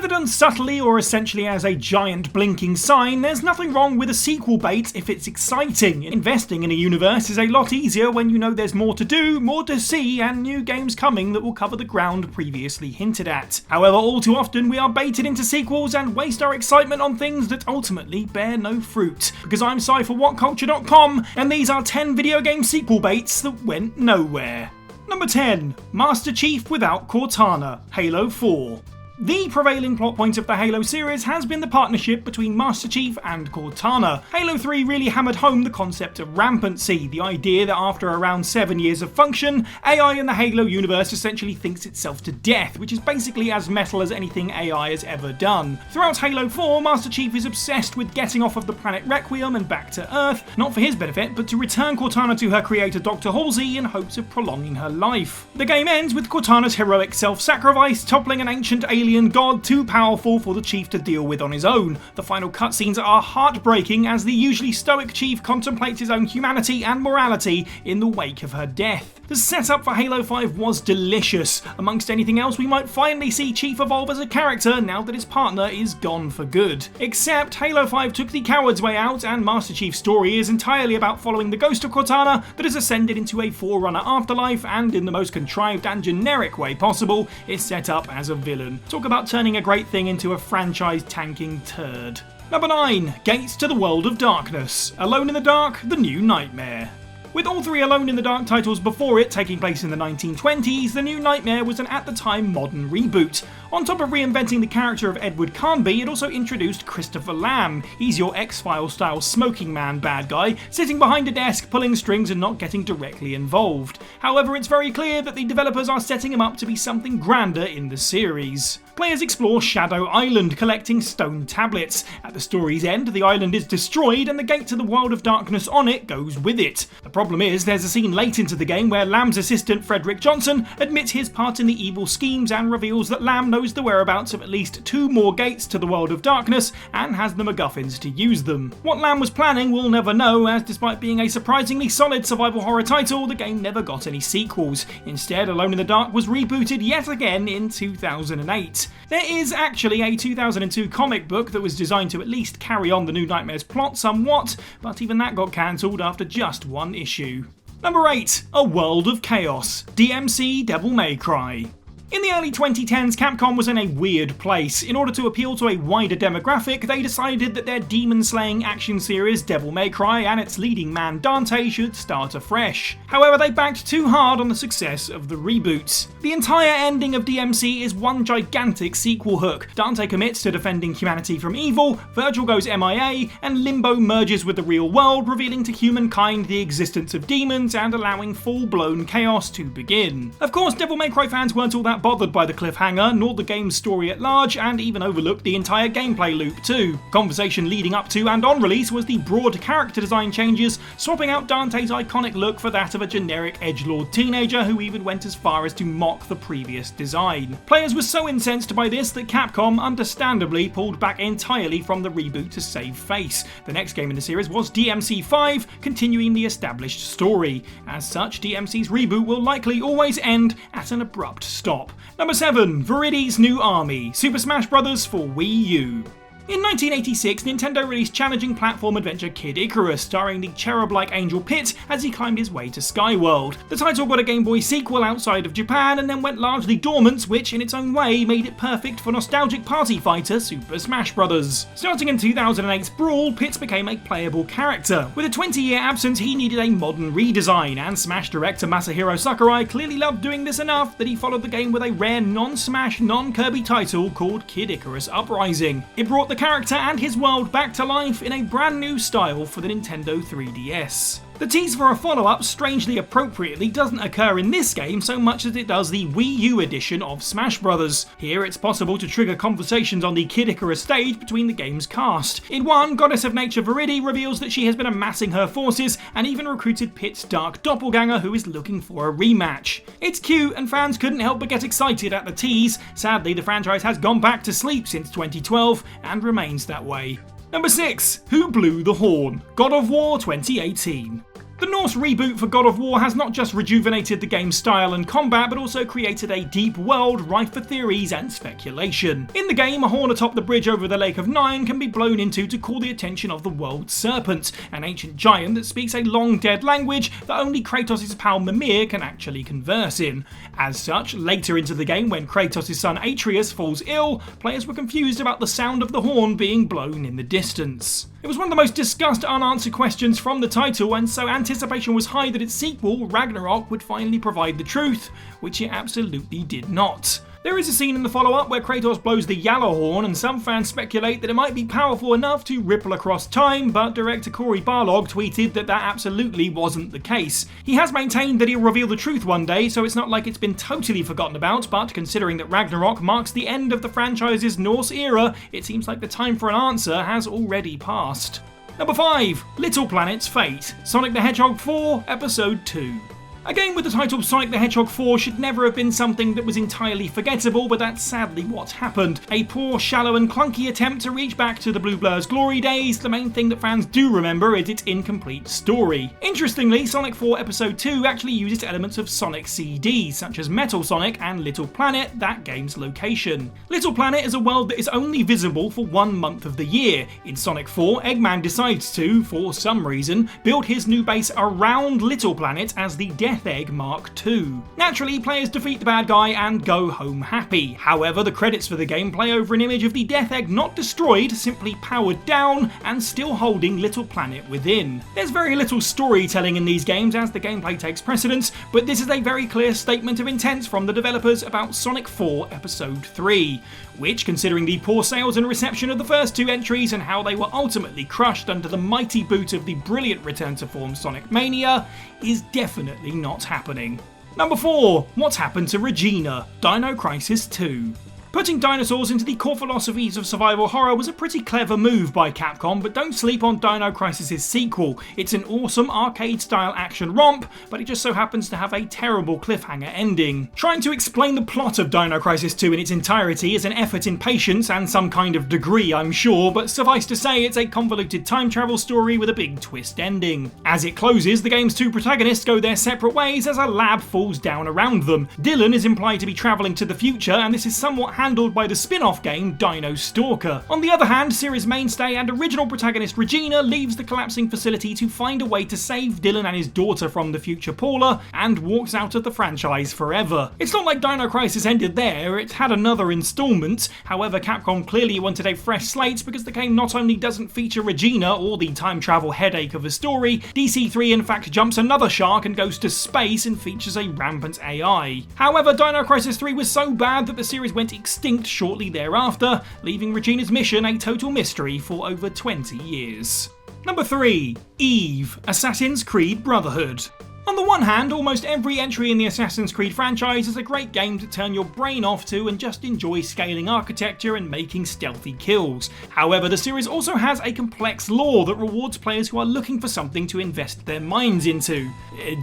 Whether done subtly or essentially as a giant blinking sign, there's nothing wrong with a sequel bait if it's exciting. Investing in a universe is a lot easier when you know there's more to do, more to see, and new games coming that will cover the ground previously hinted at. However, all too often we are baited into sequels and waste our excitement on things that ultimately bear no fruit. Because I'm Si for WhatCulture.com, and these are 10 video game sequel baits that went nowhere. Number 10. Master Chief without Cortana, Halo 4. The prevailing plot point of the Halo series has been the partnership between Master Chief and Cortana. Halo 3 really hammered home the concept of rampancy, the idea that after around 7 years of function, AI in the Halo universe essentially thinks itself to death, which is basically as metal as anything AI has ever done. Throughout Halo 4, Master Chief is obsessed with getting off of the planet Requiem and back to Earth, not for his benefit, but to return Cortana to her creator Dr. Halsey in hopes of prolonging her life. The game ends with Cortana's heroic self-sacrifice, toppling an ancient alien god too powerful for the Chief to deal with on his own. The final cutscenes are heartbreaking as the usually stoic Chief contemplates his own humanity and morality in the wake of her death. The setup for Halo 5 was delicious. Amongst anything else, we might finally see Chief evolve as a character now that his partner is gone for good. Except Halo 5 took the coward's way out, and Master Chief's story is entirely about following the ghost of Cortana that has ascended into a Forerunner afterlife, and in the most contrived and generic way possible, is set up as a villain. Talk about turning a great thing into a franchise-tanking turd. Number 9. Gates to the World of Darkness, Alone in the Dark, The New Nightmare. With all three Alone in the Dark titles before it taking place in the 1920s, The New Nightmare was an at-the-time modern reboot. On top of reinventing the character of Edward Carnby, it also introduced Christopher Lamb. He's your X-Files style smoking man bad guy, sitting behind a desk, pulling strings and not getting directly involved. However, it's very clear that the developers are setting him up to be something grander in the series. Players explore Shadow Island, collecting stone tablets. At the story's end, the island is destroyed and the gate to the world of darkness on it goes with it. The problem is, there's a scene late into the game where Lamb's assistant Frederick Johnson admits his part in the evil schemes and reveals that Lamb knows the whereabouts of at least 2 more gates to the world of darkness and has the MacGuffins to use them. What Lamb was planning we'll never know, as despite being a surprisingly solid survival horror title, the game never got any sequels. Instead, Alone in the Dark was rebooted yet again in 2008. There is actually a 2002 comic book that was designed to at least carry on the New Nightmare's plot somewhat, but even that got cancelled after just one issue. Number 8. A World of Chaos, DMC Devil May Cry. In the early 2010s, Capcom was in a weird place. In order to appeal to a wider demographic, they decided that their demon-slaying action series Devil May Cry and its leading man Dante should start afresh. However, they banked too hard on the success of the reboots. The entire ending of DMC is one gigantic sequel hook. Dante commits to defending humanity from evil, Virgil goes MIA, and Limbo merges with the real world, revealing to humankind the existence of demons and allowing full-blown chaos to begin. Of course, Devil May Cry fans weren't all that bothered by the cliffhanger, nor the game's story at large, and even overlooked the entire gameplay loop too. Conversation leading up to and on release was the broad character design changes, swapping out Dante's iconic look for that of a generic edgelord teenager who even went as far as to mock the previous design. Players were so incensed by this that Capcom understandably pulled back entirely from the reboot to save face. The next game in the series was DMC 5, continuing the established story. As such, DMC's reboot will likely always end at an abrupt stop. Number 7. Viridi's New Army, Super Smash Bros. For Wii U. In 1986, Nintendo released challenging platform adventure Kid Icarus, starring the cherub-like Angel Pit as he climbed his way to Skyworld. The title got a Game Boy sequel outside of Japan and then went largely dormant, which in its own way made it perfect for nostalgic party fighter Super Smash Bros. Starting in 2008's Brawl, Pit became a playable character. With a 20-year absence, he needed a modern redesign, and Smash director Masahiro Sakurai clearly loved doing this enough that he followed the game with a rare non-Smash, non-Kirby title called Kid Icarus Uprising. It brought the character and his world back to life in a brand new style for the Nintendo 3DS. The tease for a follow-up, strangely appropriately, doesn't occur in this game so much as it does the Wii U edition of Smash Bros. Here it's possible to trigger conversations on the Kid Icarus stage between the game's cast. In one, Goddess of Nature Viridi reveals that she has been amassing her forces and even recruited Pit's dark doppelganger who is looking for a rematch. It's cute and fans couldn't help but get excited at the tease. Sadly, the franchise has gone back to sleep since 2012 and remains that way. Number 6. Who Blew the Horn? God of War 2018. The Norse reboot for God of War has not just rejuvenated the game's style and combat, but also created a deep world rife for theories and speculation. In the game, a horn atop the bridge over the Lake of Nine can be blown into to call the attention of the World Serpent, an ancient giant that speaks a long-dead language that only Kratos' pal Mimir can actually converse in. As such, later into the game, when Kratos' son Atreus falls ill, players were confused about the sound of the horn being blown in the distance. It was one of the most discussed unanswered questions from the title, and so anticipation was high that its sequel, Ragnarok, would finally provide the truth, which it absolutely did not. There is a scene in the follow-up where Kratos blows the Yellow Horn, and some fans speculate that it might be powerful enough to ripple across time, but director Cory Barlog tweeted that that absolutely wasn't the case. He has maintained that he'll reveal the truth one day, so it's not like it's been totally forgotten about, but considering that Ragnarok marks the end of the franchise's Norse era, it seems like the time for an answer has already passed. Number 5. Little Planet's Fate. Sonic the Hedgehog 4, Episode 2. A game with the title Sonic the Hedgehog 4 should never have been something that was entirely forgettable, but that's sadly what happened. A poor, shallow and clunky attempt to reach back to the Blue Blur's glory days. The main thing that fans do remember is its incomplete story. Interestingly, Sonic 4 Episode 2 actually uses elements of Sonic CDs, such as Metal Sonic and Little Planet, that game's location. Little Planet is a world that is only visible for 1 month of the year. In Sonic 4, Eggman decides to, for some reason, build his new base around Little Planet as the Death Egg Mark II. Naturally, players defeat the bad guy and go home happy. However, the credits for the game play over an image of the Death Egg not destroyed, simply powered down, and still holding Little Planet within. There's very little storytelling in these games as the gameplay takes precedence, but this is a very clear statement of intent from the developers about Sonic 4 Episode 3, which, considering the poor sales and reception of the first 2 entries and how they were ultimately crushed under the mighty boot of the brilliant return to form Sonic Mania, is definitely not happening. Number 4. What's happened to Regina? Dino Crisis 2. Putting dinosaurs into the core philosophies of survival horror was a pretty clever move by Capcom, but don't sleep on Dino Crisis' sequel. It's an awesome arcade-style action romp, but it just so happens to have a terrible cliffhanger ending. Trying to explain the plot of Dino Crisis 2 in its entirety is an effort in patience and some kind of degree, I'm sure, but suffice to say it's a convoluted time travel story with a big twist ending. As it closes, the game's 2 protagonists go their separate ways as a lab falls down around them. Dylan is implied to be travelling to the future, and this is somewhat handled by the spin-off game Dino Stalker. On the other hand, series mainstay and original protagonist Regina leaves the collapsing facility to find a way to save Dylan and his daughter from the future Paula, and walks out of the franchise forever. It's not like Dino Crisis ended there, it had another installment. However, Capcom clearly wanted a fresh slate because the game not only doesn't feature Regina or the time travel headache of a story, DC3 in fact jumps another shark and goes to space and features a rampant AI. However, Dino Crisis 3 was so bad that the series went extinct shortly thereafter, leaving Regina's mission a total mystery for over 20 years. Number 3. Eve, Assassin's Creed Brotherhood. On the one hand, almost every entry in the Assassin's Creed franchise is a great game to turn your brain off to and just enjoy scaling architecture and making stealthy kills. However, the series also has a complex lore that rewards players who are looking for something to invest their minds into.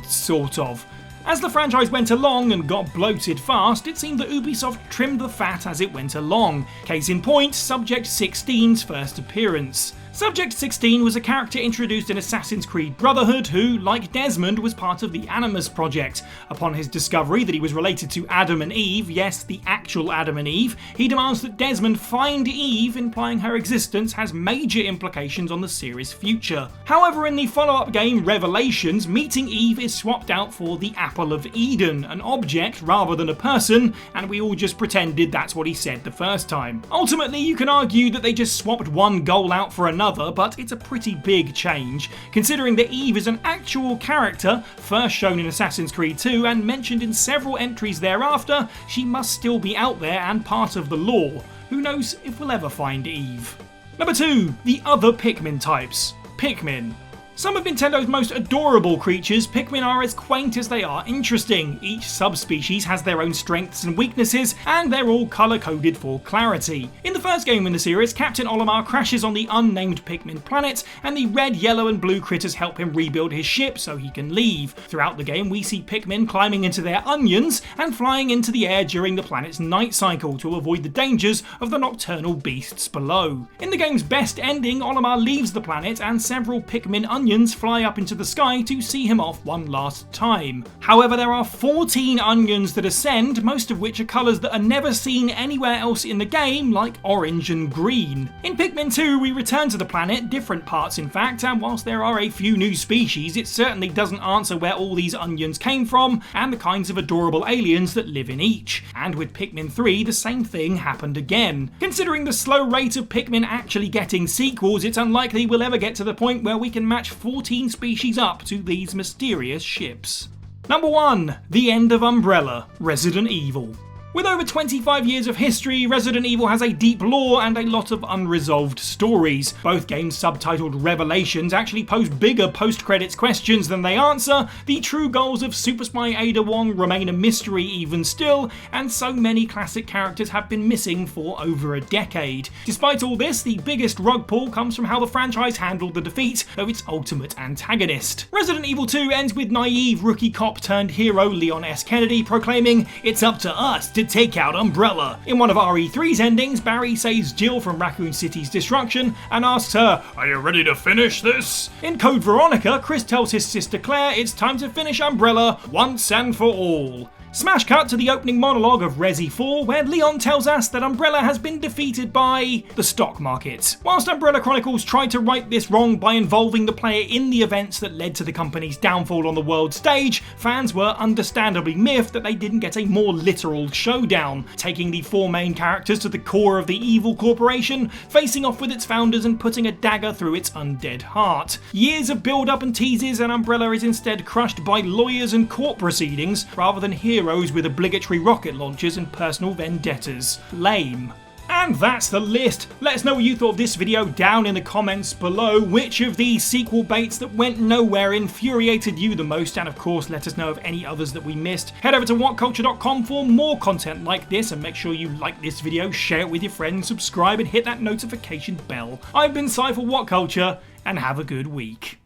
Sort of. As the franchise went along and got bloated fast, it seemed that Ubisoft trimmed the fat as it went along. Case in point, Subject 16's first appearance. Subject 16 was a character introduced in Assassin's Creed Brotherhood who, like Desmond, was part of the Animus Project. Upon his discovery that he was related to Adam and Eve, yes, the actual Adam and Eve, he demands that Desmond find Eve, implying her existence has major implications on the series' future. However, in the follow-up game Revelations, meeting Eve is swapped out for the Apple of Eden, an object rather than a person, and we all just pretended that's what he said the first time. Ultimately, you can argue that they just swapped one goal out for another, but it's a pretty big change, considering that Eve is an actual character, first shown in Assassin's Creed 2 and mentioned in several entries thereafter. She must still be out there and part of the lore. Who knows if we'll ever find Eve. Number 2. The other Pikmin types. Pikmin. Some of Nintendo's most adorable creatures, Pikmin are as quaint as they are interesting. Each subspecies has their own strengths and weaknesses, and they're all colour-coded for clarity. In the first game in the series, Captain Olimar crashes on the unnamed Pikmin planet, and the red, yellow and blue critters help him rebuild his ship so he can leave. Throughout the game, we see Pikmin climbing into their onions and flying into the air during the planet's night cycle to avoid the dangers of the nocturnal beasts below. In the game's best ending, Olimar leaves the planet and several Pikmin onions fly up into the sky to see him off one last time. However, there are 14 onions that ascend, most of which are colours that are never seen anywhere else in the game, like orange and green. In Pikmin 2, we return to the planet, different parts in fact, and whilst there are a few new species, it certainly doesn't answer where all these onions came from and the kinds of adorable aliens that live in each. And with Pikmin 3, the same thing happened again. Considering the slow rate of Pikmin actually getting sequels, it's unlikely we'll ever get to the point where we can match 14 species up to these mysterious ships. Number 1. The End of Umbrella, Resident Evil. With over 25 years of history, Resident Evil has a deep lore and a lot of unresolved stories. Both games subtitled Revelations actually pose bigger post-credits questions than they answer, the true goals of Super Spy Ada Wong remain a mystery even still, and so many classic characters have been missing for over a decade. Despite all this, the biggest rug pull comes from how the franchise handled the defeat of its ultimate antagonist. Resident Evil 2 ends with naive rookie cop turned hero Leon S. Kennedy proclaiming, "It's up to us to take out Umbrella." In one of RE3's endings, Barry saves Jill from Raccoon City's destruction and asks her, "Are you ready to finish this?" In Code Veronica, Chris tells his sister Claire it's time to finish Umbrella once and for all. Smash cut to the opening monologue of Resi 4, where Leon tells us that Umbrella has been defeated by the stock market. Whilst Umbrella Chronicles tried to right this wrong by involving the player in the events that led to the company's downfall on the world stage, fans were understandably miffed that they didn't get a more literal showdown, taking the four main characters to the core of the evil corporation, facing off with its founders and putting a dagger through its undead heart. Years of build-up and teases, and Umbrella is instead crushed by lawyers and court proceedings, rather than heroes with obligatory rocket launchers and personal vendettas. Lame. And that's the list. Let us know what you thought of this video down in the comments below. Which of these sequel baits that went nowhere infuriated you the most? And of course, let us know of any others that we missed. Head over to WhatCulture.com for more content like this, and make sure you like this video, share it with your friends, subscribe and hit that notification bell. I've been Cy for WhatCulture, and have a good week.